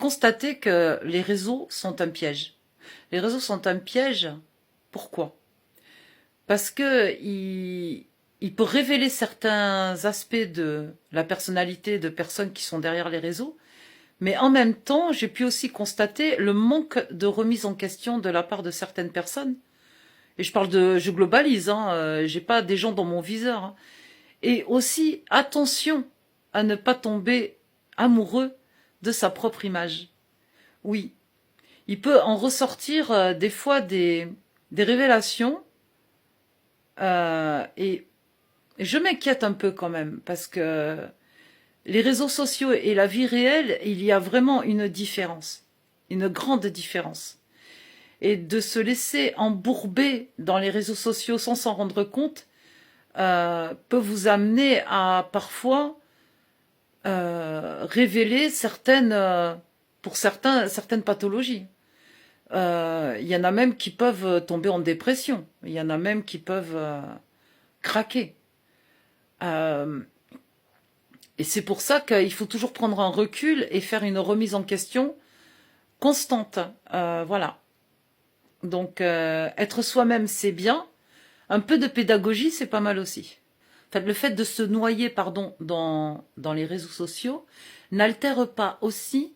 constaté que les réseaux sont un piège. Les réseaux sont un piège. Pourquoi? Parce que il peut révéler certains aspects de la personnalité de personnes qui sont derrière les réseaux, mais en même temps, j'ai pu aussi constater le manque de remise en question de la part de certaines personnes. Et je globalise, hein, j'ai pas des gens dans mon viseur. Hein. Et aussi, attention à ne pas tomber amoureux de sa propre image. Oui, il peut en ressortir des fois des révélations et je m'inquiète un peu quand même parce que les réseaux sociaux et la vie réelle, il y a vraiment une différence, une grande différence. Et de se laisser embourber dans les réseaux sociaux sans s'en rendre compte peut vous amener à parfois révéler certaines pathologies. Il y en a même qui peuvent tomber en dépression. Il y en a même qui peuvent craquer. Et c'est pour ça qu'il faut toujours prendre un recul et faire une remise en question constante. Voilà. Donc, être soi-même, c'est bien. Un peu de pédagogie, c'est pas mal aussi. En fait, le fait de se noyer, dans les réseaux sociaux n'altère pas aussi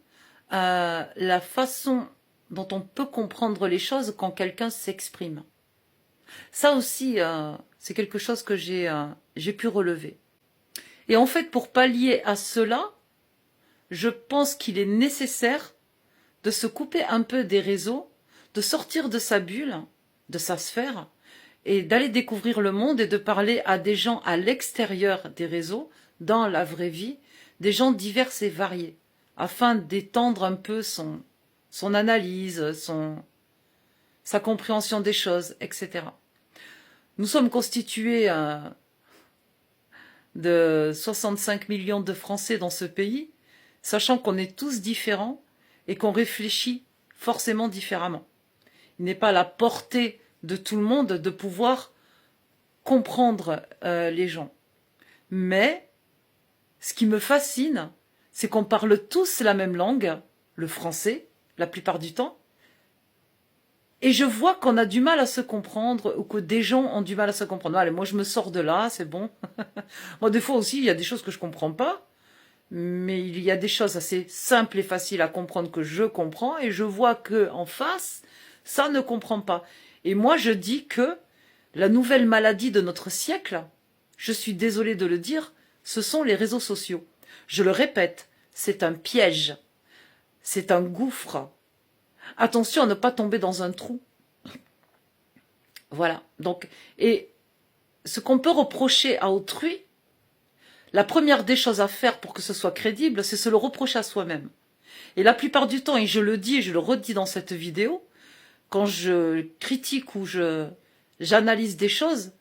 la façon dont on peut comprendre les choses quand quelqu'un s'exprime. Ça aussi, c'est quelque chose que j'ai pu relever. Et en fait, pour pallier à cela, je pense qu'il est nécessaire de se couper un peu des réseaux, de sortir de sa bulle, de sa sphère, et d'aller découvrir le monde et de parler à des gens à l'extérieur des réseaux, dans la vraie vie, des gens divers et variés, afin d'étendre un peu son analyse, sa compréhension des choses, etc. Nous sommes constitués de 65 millions de Français dans ce pays, sachant qu'on est tous différents et qu'on réfléchit forcément différemment. Il n'est pas à la portée de tout le monde de pouvoir comprendre les gens. Mais ce qui me fascine, c'est qu'on parle tous la même langue, le français, la plupart du temps, et je vois qu'on a du mal à se comprendre ou que des gens ont du mal à se comprendre. Allez, moi je me sors de là, c'est bon. Moi des fois aussi, il y a des choses que je comprends pas, mais il y a des choses assez simples et faciles à comprendre que je comprends, et je vois que en face, ça ne comprend pas. Et moi je dis que la nouvelle maladie de notre siècle, je suis désolée de le dire, ce sont les réseaux sociaux. Je le répète, c'est un piège, c'est un gouffre. Attention à ne pas tomber dans un trou. Voilà. Donc, et ce qu'on peut reprocher à autrui, la première des choses à faire pour que ce soit crédible, c'est se le reprocher à soi-même. Et la plupart du temps, et je le dis et je le redis dans cette vidéo, quand je critique ou j'analyse des choses,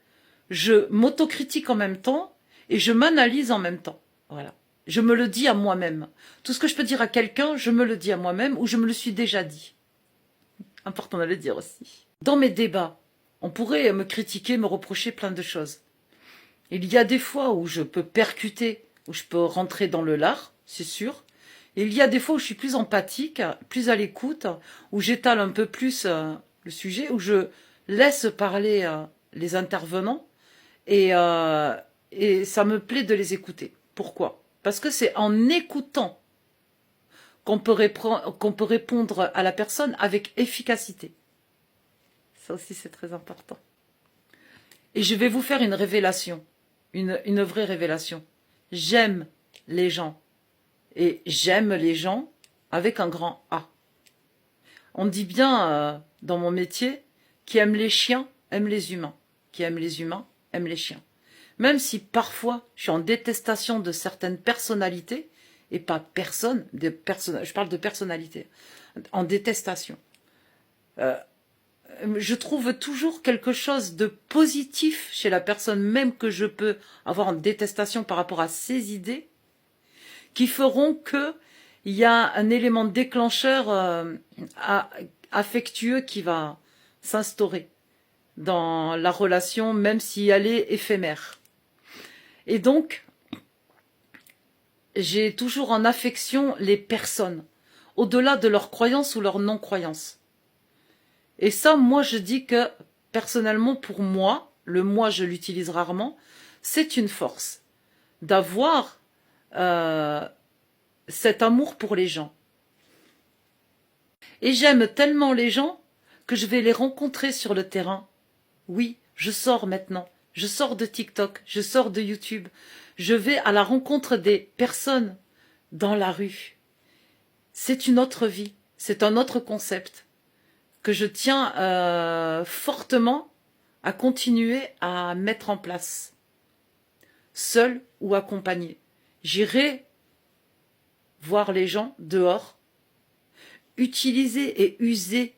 je m'autocritique en même temps et je m'analyse en même temps. Voilà. Je me le dis à moi-même. Tout ce que je peux dire à quelqu'un, je me le dis à moi-même ou je me le suis déjà dit. Important de le dire aussi. Dans mes débats, on pourrait me critiquer, me reprocher plein de choses. Il y a des fois où je peux percuter, où je peux rentrer dans le lard, c'est sûr. Et il y a des fois où je suis plus empathique, plus à l'écoute, où j'étale un peu plus le sujet, où je laisse parler les intervenants. Et ça me plaît de les écouter. Pourquoi? Parce que c'est en écoutant qu'on peut répondre à la personne avec efficacité. Ça aussi, c'est très important. Et je vais vous faire une révélation, une vraie révélation. J'aime les gens. Et j'aime les gens avec un grand A. On dit bien dans mon métier, qui aime les chiens, aime les humains. Qui aime les humains, aime les chiens. Même si parfois, je suis en détestation de certaines personnalités, et pas personne, je parle de personnalité, en détestation. Je trouve toujours quelque chose de positif chez la personne, même que je peux avoir en détestation par rapport à ses idées, qui feront qu'il y a un élément déclencheur affectueux qui va s'instaurer dans la relation, même si elle est éphémère. Et donc, j'ai toujours en affection les personnes, au-delà de leur croyance ou leur non-croyance. Et ça, moi, je dis que, personnellement, pour moi, le moi, je l'utilise rarement, c'est une force d'avoir cet amour pour les gens. Et j'aime tellement les gens que je vais les rencontrer sur le terrain. Oui, je sors maintenant. Je sors de TikTok, je sors de YouTube. Je vais à la rencontre des personnes dans la rue. C'est une autre vie, c'est un autre concept que je tiens fortement à continuer à mettre en place. Seul ou accompagné. J'irai voir les gens dehors, utiliser et user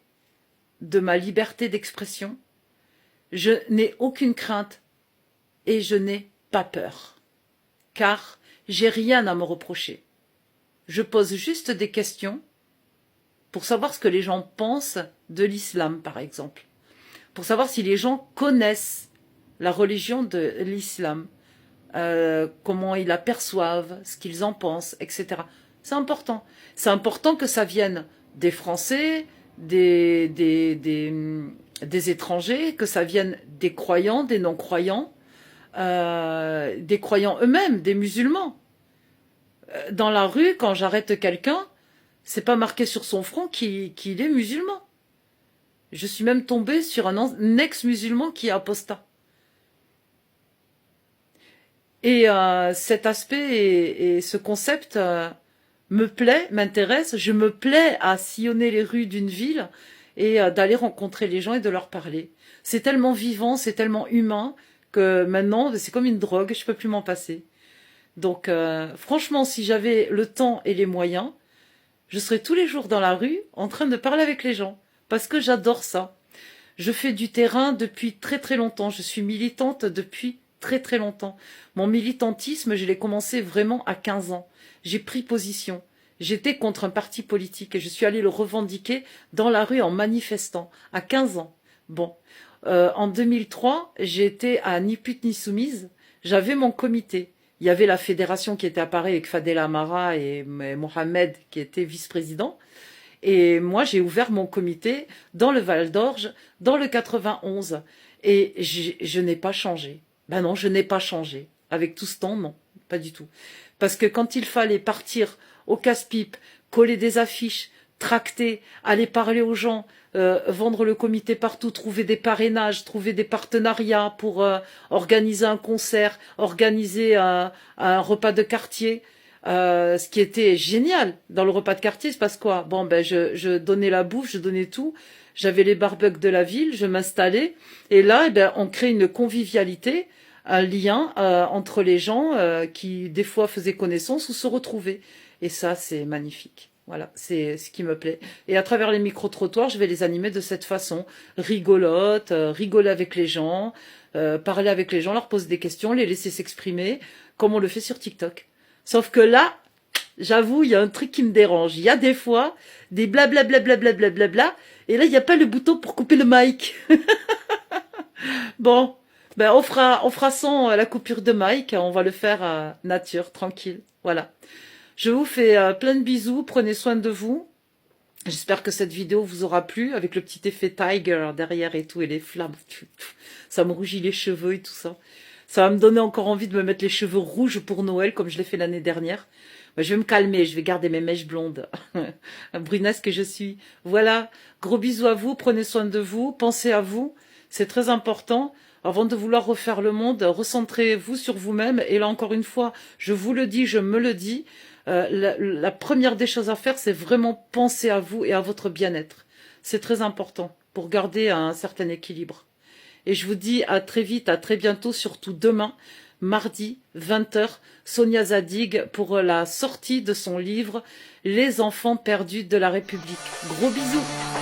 de ma liberté d'expression. Je n'ai aucune crainte et je n'ai pas peur, car j'ai rien à me reprocher. Je pose juste des questions pour savoir ce que les gens pensent de l'islam, par exemple, pour savoir si les gens connaissent la religion de l'islam, comment ils la perçoivent, ce qu'ils en pensent, etc. C'est important. C'est important que ça vienne des Français, des étrangers, que ça vienne des croyants, des non-croyants, des croyants eux-mêmes, des musulmans. Dans la rue, quand j'arrête quelqu'un, c'est pas marqué sur son front qu'il est musulman. Je suis même tombée sur un ex-musulman qui est apostat. Et cet aspect et ce concept me plaît, m'intéresse. Je me plais à sillonner les rues d'une ville et d'aller rencontrer les gens et de leur parler. C'est tellement vivant, c'est tellement humain que maintenant, c'est comme une drogue, je peux plus m'en passer. Donc franchement, si j'avais le temps et les moyens, je serais tous les jours dans la rue en train de parler avec les gens. Parce que j'adore ça. Je fais du terrain depuis très très longtemps. Je suis militante depuis très très longtemps. Mon militantisme, je l'ai commencé vraiment à 15 ans. J'ai pris position. J'étais contre un parti politique et je suis allée le revendiquer dans la rue en manifestant à 15 ans. Bon, en 2003, j'étais à Ni pute ni soumise. J'avais mon comité. Il y avait la fédération qui était à Paris avec Fadela Amara et Mohamed qui était vice-président. Et moi, j'ai ouvert mon comité dans le Val d'Orge, dans le 91. Et je n'ai pas changé. Ben non, je n'ai pas changé. Avec tout ce temps, non, pas du tout. Parce que quand il fallait partir au casse-pipe, coller des affiches, tracter, aller parler aux gens, vendre le comité partout, trouver des parrainages, trouver des partenariats pour organiser un concert, organiser un repas de quartier, ce qui était génial dans le repas de quartier, c'est parce quoi? Bon, ben je donnais la bouffe, je donnais tout, j'avais les barbecues de la ville, je m'installais, et là, eh ben, on crée une convivialité, un lien entre les gens qui des fois faisaient connaissance ou se retrouvaient. Et ça, c'est magnifique. Voilà, c'est ce qui me plaît. Et à travers les micro-trottoirs, je vais les animer de cette façon. Rigolote, rigoler avec les gens, parler avec les gens, leur poser des questions, les laisser s'exprimer, comme on le fait sur TikTok. Sauf que là, j'avoue, il y a un truc qui me dérange. Il y a des fois des blablabla, et là, il n'y a pas le bouton pour couper le mic. Bon, ben on fera sans la coupure de mic, on va le faire nature, tranquille. Voilà. Je vous fais plein de bisous, prenez soin de vous. J'espère que cette vidéo vous aura plu, avec le petit effet Tiger derrière et tout, et les flammes. Ça me rougit les cheveux et tout ça. Ça va me donner encore envie de me mettre les cheveux rouges pour Noël, comme je l'ai fait l'année dernière. Mais je vais me calmer, je vais garder mes mèches blondes. Brunesque que je suis. Voilà, gros bisous à vous, prenez soin de vous, pensez à vous, c'est très important. Avant de vouloir refaire le monde, recentrez-vous sur vous-même. Et là, encore une fois, je vous le dis, je me le dis, la première des choses à faire, c'est vraiment penser à vous et à votre bien-être. C'est très important pour garder un certain équilibre. Et je vous dis à très vite, à très bientôt, surtout demain, mardi, 20h, Sonia Zadig pour la sortie de son livre « Les enfants perdus de la République ». Gros bisous.